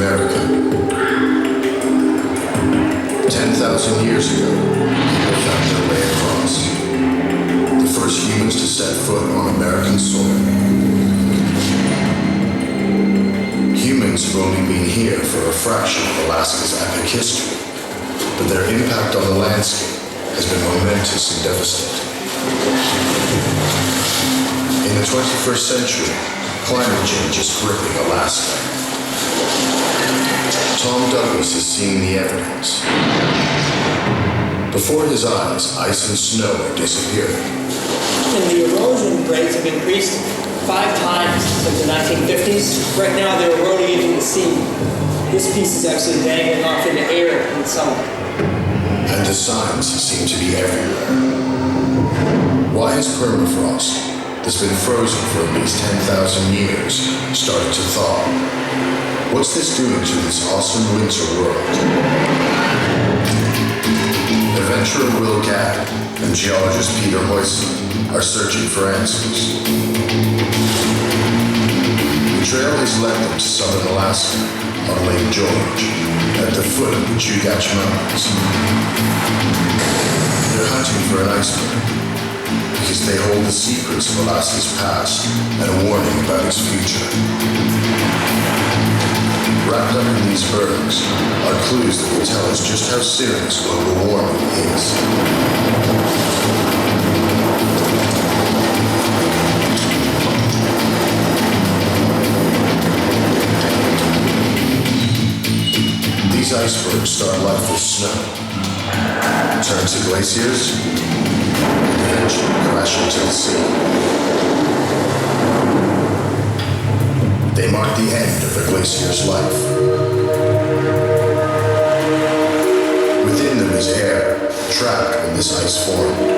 America. 10,000 years ago, people found their way across. The first humans to set foot on American soil. Humans have only been here for a fraction of Alaska's epic history, but their impact on the landscape has been momentous and devastating. In the 21st century, climate change is gripping Alaska. Tom Douglas has seen the evidence. Before his eyes, ice and snow are disappearing. And the erosion rates have increased 5 times since the 1950s. Right now they're eroding into the sea. This piece is actually dangling off in the air in the summer. And the signs seem to be everywhere. Why has permafrost, that's been frozen for at least 10,000 years, started to thaw? What's this doing to this awesome winter world? Adventurer Will Gadd and geologist Peter Huisman are searching for answers. The trail has led them to southern Alaska on Lake George, at the foot of the Chugach Mountains. They're hunting for an iceberg because they hold the secrets of Alaska's past and a warning about its future. Wrapped up in these bergs are clues that will tell us just how serious global warming is. These icebergs start life with snow, turn to glaciers, and eventually crash into the sea. They mark the end of the glacier's life. Within them is air, trapped when this ice formed.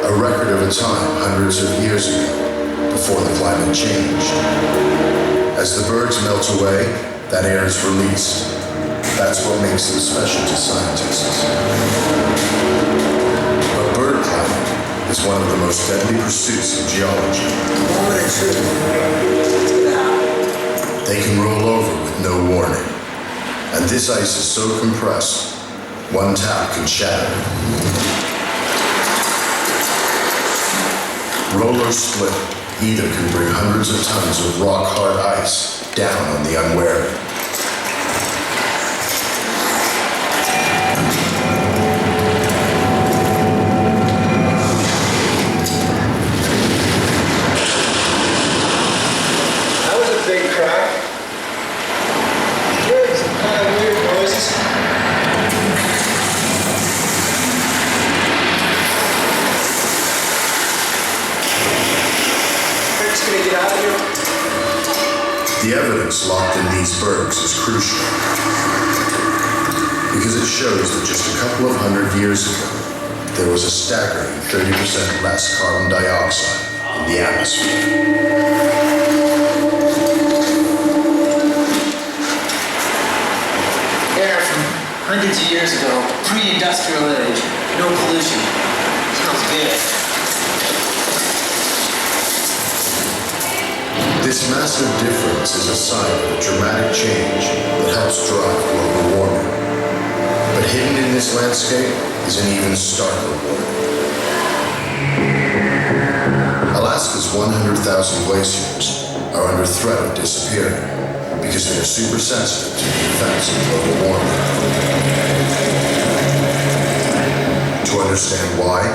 A record of a time hundreds of years ago, before the climate changed. As the bergs melt away, that air is released. That's what makes them special to scientists. But bird climbing is one of the most deadly pursuits in geology. They can roll over with no warning. And this ice is so compressed, one tap can shatter it. Roller split, either can bring hundreds of tons of rock-hard ice down on the unwary. That was a big crack. Heard some kind of weird noises. We're just gonna get out of here. The evidence locked in these bergs is crucial because it shows that just a couple of hundred years ago, there was a staggering 30% less carbon dioxide in the atmosphere. Air from hundreds of years ago, pre-industrial age, no pollution. Smells good. This massive difference is a sign of a dramatic change that helps drive global warming. But hidden in this landscape is an even starker warning. Alaska's 100,000 glaciers are under threat of disappearing because they are super sensitive to the effects of global warming. To understand why,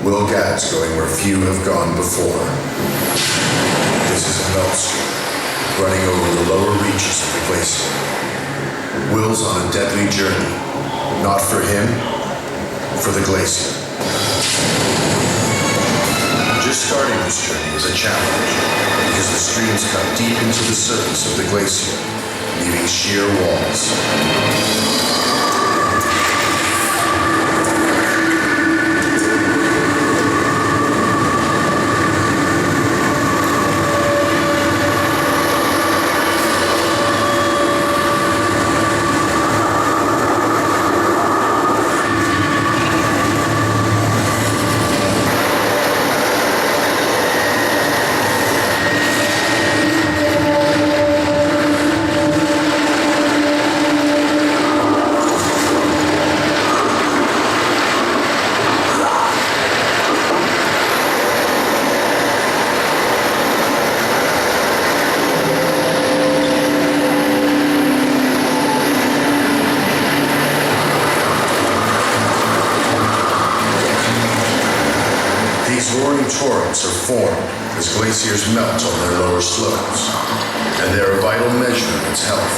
Will Gadd's going where few have gone before. This is a melt stream running over the lower reaches of the glacier. Will's on a deadly journey, not for him, for the glacier. Just starting this journey is a challenge because the streams cut deep into the surface of the glacier, leaving sheer walls. as glaciers melt on their lower slopes, and they're a vital measure of its health.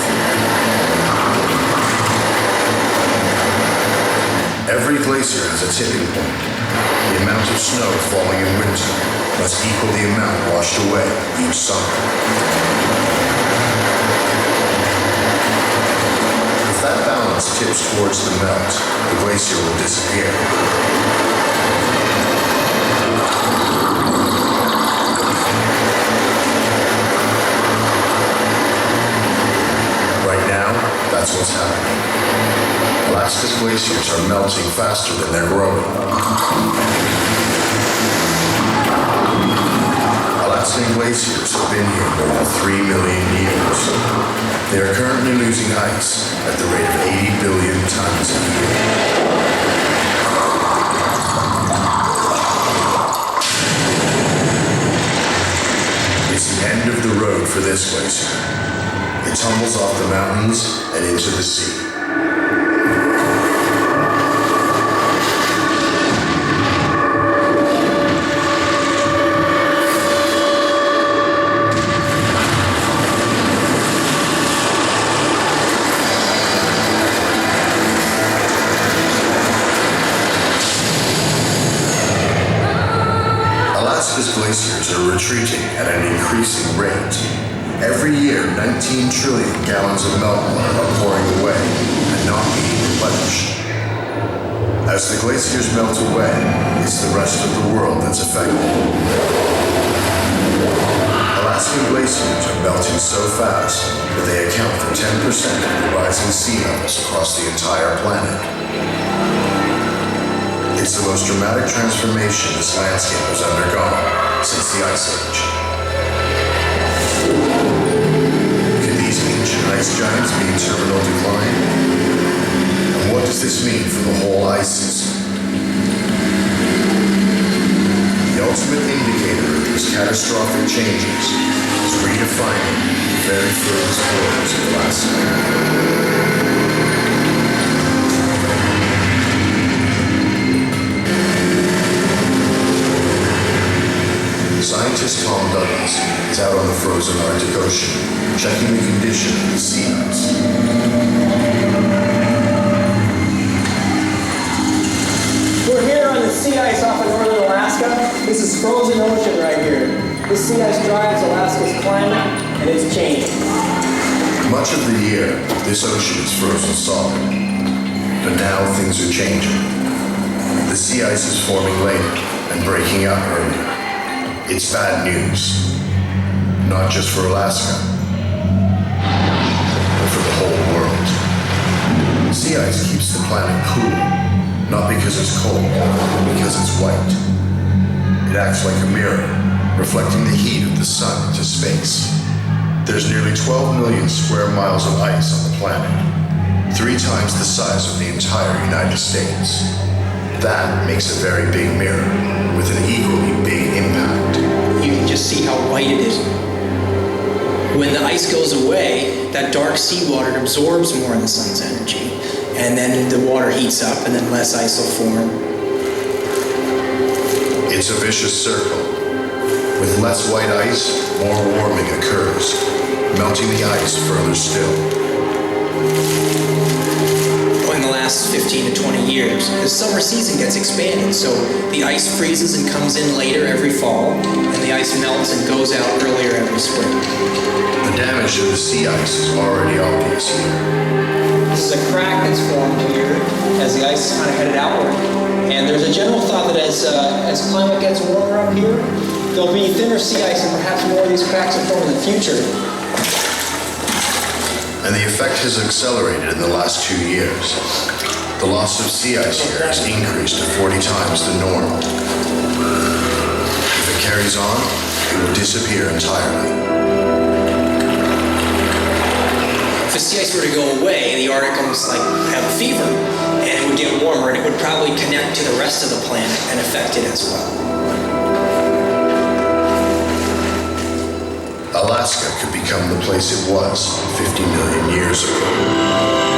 Every glacier has a tipping point. The amount of snow falling in winter must equal the amount washed away each summer. If that balance tips towards the melt, the glacier will disappear. Right now, that's what's happening. Alaska's glaciers are melting faster than they're growing. Alaskan glaciers have been here more than 3 million years. They are currently losing ice at the rate of 80 billion tons a year. It's the end of the road for this glacier. It tumbles off the mountains and into the sea. Alaska's glaciers are retreating at an increasing rate. Every year, 19 trillion gallons of meltwater are pouring away and not being replenished. As the glaciers melt away, it's the rest of the world that's affected. Alaskan glaciers are melting so fast that they account for 10% of the rising sea levels across the entire planet. It's the most dramatic transformation this landscape has undergone since the Ice Age. Could these ancient ice giants be in terminal decline? And what does this mean for the whole ice system? The ultimate indicator of these catastrophic changes is redefining the very furthest borders of Alaska. Scientist Tom Douglas is out on the frozen Arctic Ocean, checking the condition of the sea ice. We're here on the sea ice off of northern Alaska. This is frozen ocean right here. This sea ice drives Alaska's climate, and it's changing. Much of the year, this ocean is frozen solid. But now things are changing. The sea ice is forming later and breaking up earlier. It's bad news, not just for Alaska, but for the whole world. Sea ice keeps the planet cool, not because it's cold, but because it's white. It acts like a mirror, reflecting the heat of the sun into space. There's nearly 12 million square miles of ice on the planet, 3 times the size of the entire United States. That makes a very big mirror with an equally big impact. You can just see how white it is. When the ice goes away, that dark seawater absorbs more of the sun's energy, and then the water heats up, and then less ice will form. It's a vicious circle. With less white ice, more warming occurs, melting the ice further still. In the last 15 to 20 years, the summer season gets expanded, so the ice freezes and comes in later every fall, and the ice melts and goes out earlier every spring. The damage to the sea ice is already obvious here. This is a crack that's formed here as the ice is kind of headed outward. And there's a general thought that as climate gets warmer up here, there'll be thinner sea ice and perhaps more of these cracks will form in the future. And the effect has accelerated in the last 2 years. The loss of sea ice here has increased to 40 times the norm. If it carries on, it will disappear entirely. If the sea ice were to go away, the Arctic almost like have a fever, and it would get warmer, and it would probably connect to the rest of the planet and affect it as well. Alaska could become the place it was 50 million years ago.